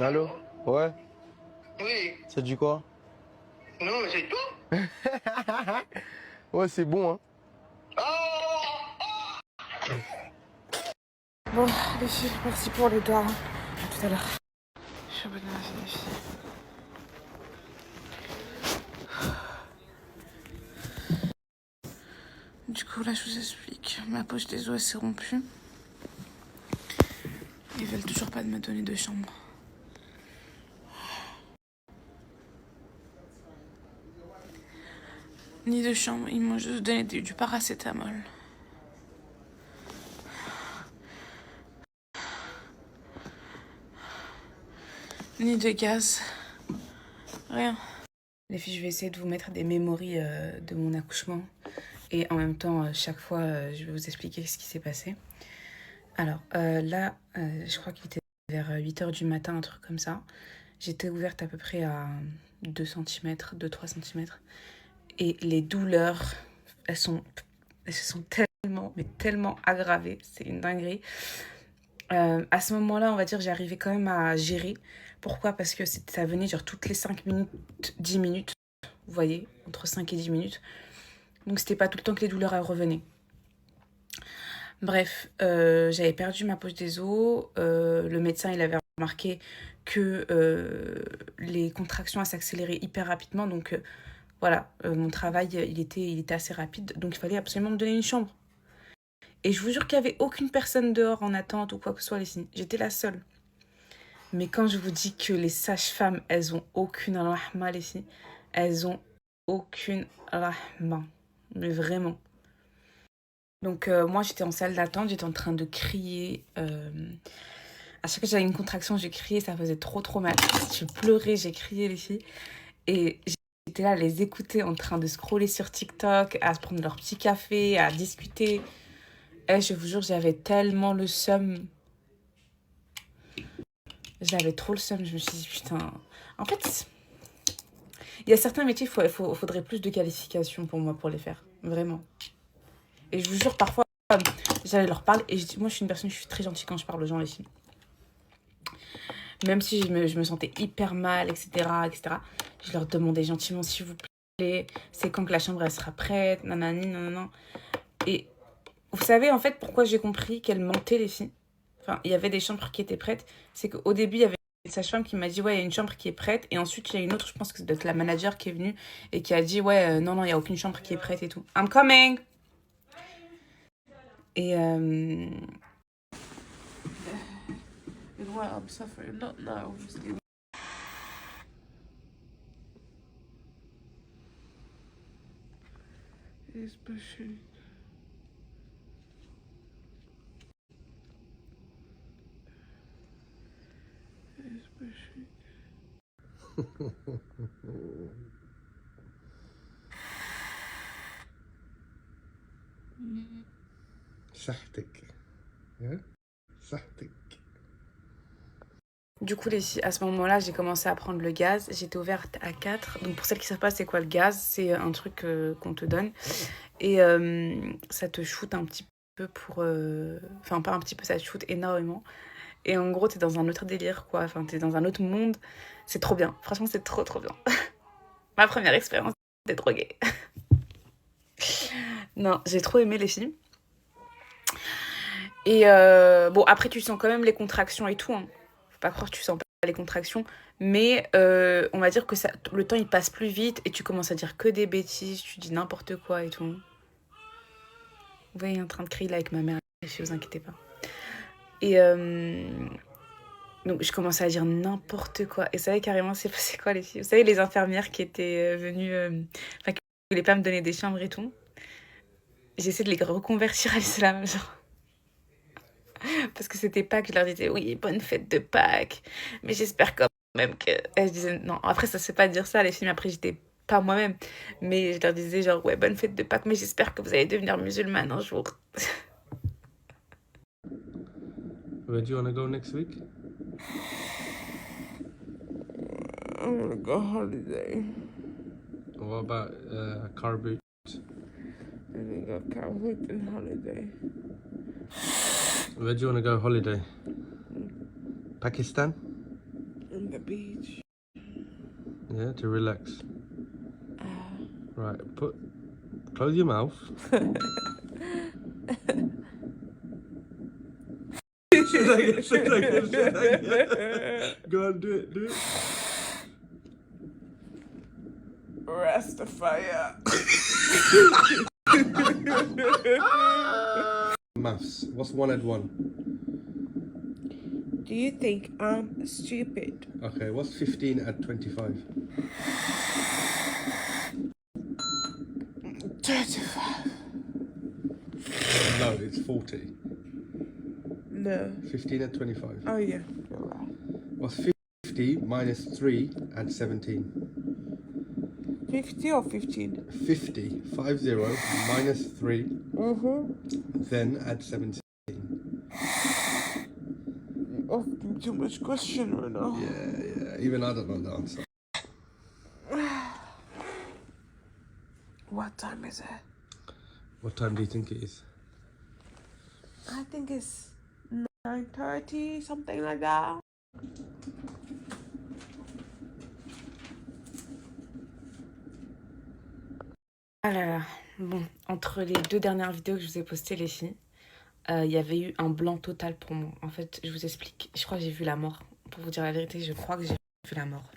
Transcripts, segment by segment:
Allô? Ouais? Oui. Ça dit quoi? Non, c'est toi? Ouais, c'est bon, hein? Oh! Bon, les filles, merci pour les gars. À tout à l'heure. Je suis abonnée à les filles. Du coup, là, je vous explique. Ma poche des os s'est rompue. Ils veulent toujours pas de me donner de chambre. Ni de chambre, ils m'ont juste donné du paracétamol. Ni de gaz. Rien. Les filles, je vais essayer de vous mettre des mémories de mon accouchement. Et en même temps, chaque fois, je vais vous expliquer ce qui s'est passé. Alors, là, je crois qu'il était vers 8h du matin, un truc comme ça. J'étais ouverte à peu près à 2 cm, 2-3 cm. Et les douleurs, elles se sont tellement aggravées. C'est une dinguerie. À ce moment-là, on va dire, j'arrivais quand même à gérer. Pourquoi? Parce que ça venait genre toutes les 5 minutes, 10 minutes. Vous voyez, entre 5 et 10 minutes. Donc, c'était pas tout le temps que les douleurs revenaient. Bref, j'avais perdu ma poche des os. Le médecin, il avait remarqué que les contractions s'accéléraient hyper rapidement. Donc, voilà, mon travail, il était assez rapide. Donc, il fallait absolument me donner une chambre. Et je vous jure qu'il n'y avait aucune personne dehors en attente ou quoi que ce soit, les filles. J'étais la seule. Mais quand je vous dis que les sages-femmes, elles ont aucune rahma, les filles, elles ont aucune rahma. Mais vraiment. Donc moi, j'étais en salle d'attente, j'étais en train de crier. À chaque fois que j'avais une contraction, je criais, ça faisait trop mal. Je pleurais, j'ai crié, les filles. Et j'étais là à les écouter en train de scroller sur TikTok, à se prendre leur petit café, à discuter. Et je vous jure, j'avais tellement le seum. J'avais trop le seum, je me suis dit, putain. En fait, il y a certains métiers, il faudrait plus de qualifications pour moi pour les faire. Vraiment. Et je vous jure, parfois, j'allais leur parler. Et moi, je suis une personne, je suis très gentille quand je parle aux gens, les filles. Même si je me sentais hyper mal, etc., je leur demandais gentiment, s'il vous plaît, c'est quand que la chambre, elle sera prête, nanani, nanana. Et vous savez, en fait, pourquoi j'ai compris qu'elles mentaient, les filles? Enfin, il y avait des chambres qui étaient prêtes. C'est qu'au début, il y avait une sage-femme qui m'a dit, ouais, il y a une chambre qui est prête. Et ensuite, il y a une autre, je pense que c'est peut-être la manager qui est venue et qui a dit, ouais, non, il n'y a aucune chambre qui est prête et tout. I'm coming! Et well, I'm suffering a lot now, obviously. Especially. صحتك. Hein? صحتك. Du coup, les filles, à ce moment-là, j'ai commencé à prendre le gaz. J'étais ouverte à 4. Donc, pour celles qui ne savent pas, c'est quoi le gaz? C'est un truc qu'on te donne. Et ça te shoot un petit peu pour... Enfin, pas un petit peu, ça te shoot énormément. Et en gros, t'es dans un autre délire, quoi. Enfin, t'es dans un autre monde. C'est trop bien. Franchement, c'est trop bien. Ma première expérience d'être droguée. Non, j'ai trop aimé les filles. Et bon, après, tu sens quand même les contractions et tout. Hein. Faut pas croire que tu sens pas les contractions. Mais on va dire que le temps, il passe plus vite et tu commences à dire que des bêtises. Tu dis n'importe quoi et tout. Vous voyez, il est en train de crier là avec ma mère. Les filles, vous inquiétez pas. Et donc, je commençais à dire n'importe quoi. Et vous savez carrément, c'est passé quoi, les filles? Vous savez, les infirmières qui étaient venues... Enfin, qui voulaient pas me donner des chambres et tout. J'essaie de les reconvertir à l'islam, genre. Parce que c'était Pâques, je leur disais, oui, bonne fête de Pâques. Mais j'espère quand même que... Et je disais, non, après, ça se fait pas dire ça, les filles, mais après, j'étais pas moi-même. Mais je leur disais, genre, ouais, bonne fête de Pâques, mais j'espère que vous allez devenir musulmane un jour. Where do you want to go next week? I'm gonna go holiday. What about car boot? I'm gonna go Caribbean holiday. Where do you want to go holiday? Pakistan? the beach. Yeah, to relax. Right, close your mouth. Say that again, say that again, say that again. Go on, do it. Rastafire. Maths. What's 1 add 1? Do you think I'm stupid? Okay, what's 15 add 25? 35. No, it's 40. No. 15 add 25. Oh yeah. You're right. What's 50 minus 3 add 17? 50 or 15? 50, 50 minus 3, then add 17. You're asking too much question right now. Yeah, even I don't know the answer. What time is it? What time do you think it is? I think it's 9:30, something like that. Ah là là, bon, entre les 2 dernières vidéos que je vous ai postées, les filles, il y avait eu un blanc total pour moi. En fait, je vous explique, je crois que j'ai vu la mort. Pour vous dire la vérité, je crois que j'ai vu la mort.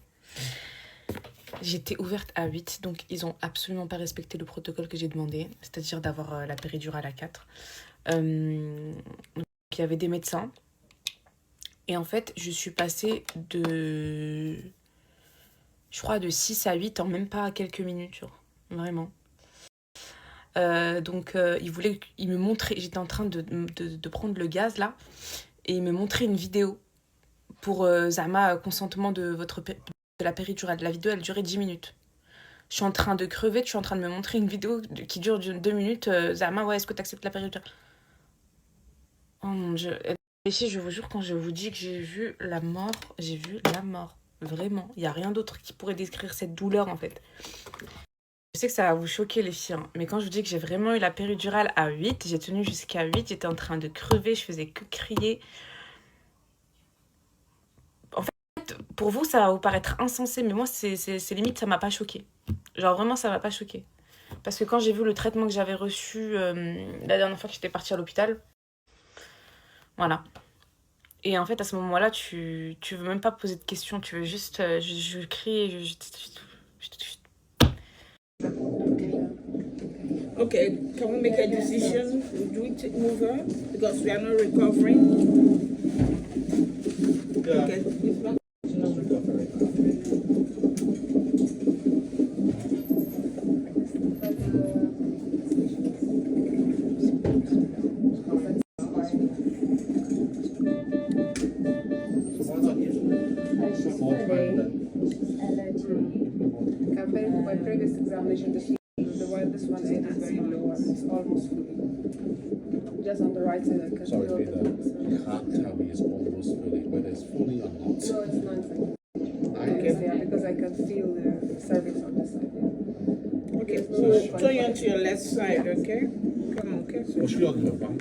J'étais ouverte à 8, donc ils ont absolument pas respecté le protocole que j'ai demandé, c'est-à-dire d'avoir la péridurale à 4. Donc, il y avait des médecins. Et en fait, je suis passée de 6 à 8 en même pas quelques minutes, genre. Vraiment. Donc, il me montrait, j'étais en train de prendre le gaz, là, et il me montrait une vidéo pour Zama, consentement de la péridurale. La vidéo, elle durait 10 minutes. Je suis en train de crever, tu es en train de me montrer une vidéo qui dure 2 minutes. Zama, ouais, est-ce que tu acceptes la péridurale? Oh mon Dieu. Les filles, je vous jure, quand je vous dis que j'ai vu la mort, j'ai vu la mort. Vraiment. Il n'y a rien d'autre qui pourrait décrire cette douleur, en fait. Je sais que ça va vous choquer, les filles, hein, mais quand je vous dis que j'ai vraiment eu la péridurale à 8, j'ai tenu jusqu'à 8, j'étais en train de crever, je faisais que crier. En fait, pour vous, ça va vous paraître insensé, mais moi, c'est limite, ça m'a pas choqué. Genre, vraiment, ça m'a pas choqué. Parce que quand j'ai vu le traitement que j'avais reçu la dernière fois que j'étais partie à l'hôpital, voilà. Et en fait, à ce moment-là, tu veux même pas poser de questions, tu veux juste... je crie, Okay, can we make a decision? Do we move her because we are not recovering? Yeah. Okay. She's not recovering. Compared to my previous examination, the one this one is very low. It's almost fully. Just on the right side, I can Sorry, feel Peter. the. Can't tell me it's almost fully, whether it's fully or not. No, it's not. Okay. Yeah, because I can feel the cervix on this side. Yeah. Okay, There's no so turn you to your left side, okay? Come on, okay? So What's your other one?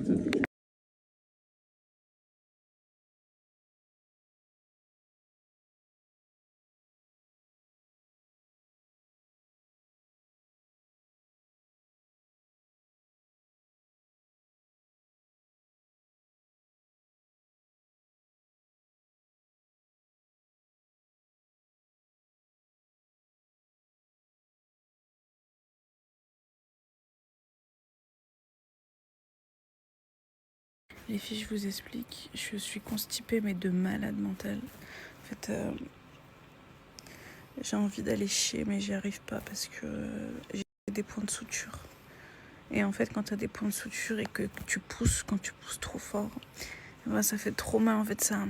Les filles, je vous explique, je suis constipée mais de malade mentale. En fait, j'ai envie d'aller chier mais j'y arrive pas parce que j'ai des points de suture. Et en fait, quand tu as des points de suture et que tu pousses, quand tu pousses trop fort, ben, ça fait trop mal. En fait, ça...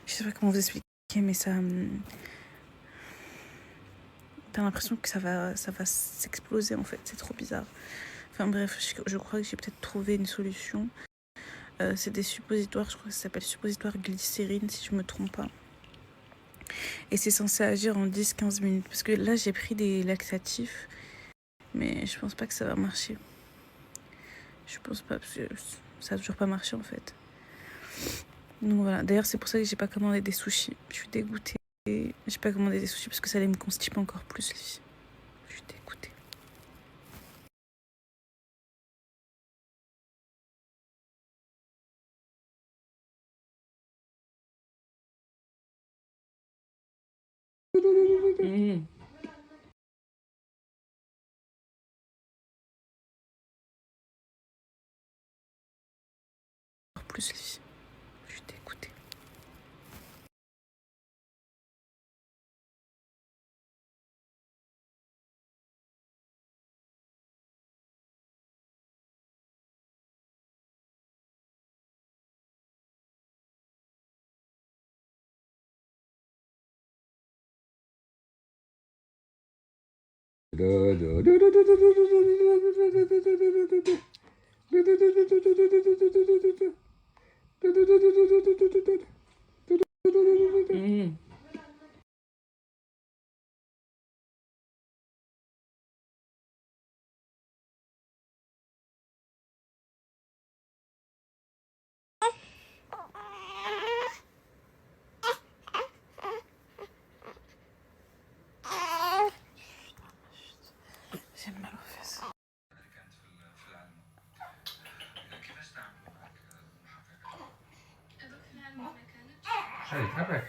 Je sais pas comment vous expliquer, mais ça... T'as l'impression que ça va s'exploser en fait, c'est trop bizarre. Enfin bref, je crois que j'ai peut-être trouvé une solution. C'est des suppositoires, je crois que ça s'appelle suppositoire glycérine si je me trompe pas. Et c'est censé agir en 10-15 minutes. Parce que là j'ai pris des laxatifs, mais je pense pas que ça va marcher. Je pense pas, parce que ça a toujours pas marché en fait. Donc voilà, d'ailleurs c'est pour ça que j'ai pas commandé des sushis. Je suis dégoûtée. J'ai pas commandé des sushis parce que ça allait me constiper encore plus les filles. Je suis dégoûtée. Mmh. Encore plus les filles. Je suis dégoûtée. Mmh. J'ai mal aux fesses. Hey, Tabak.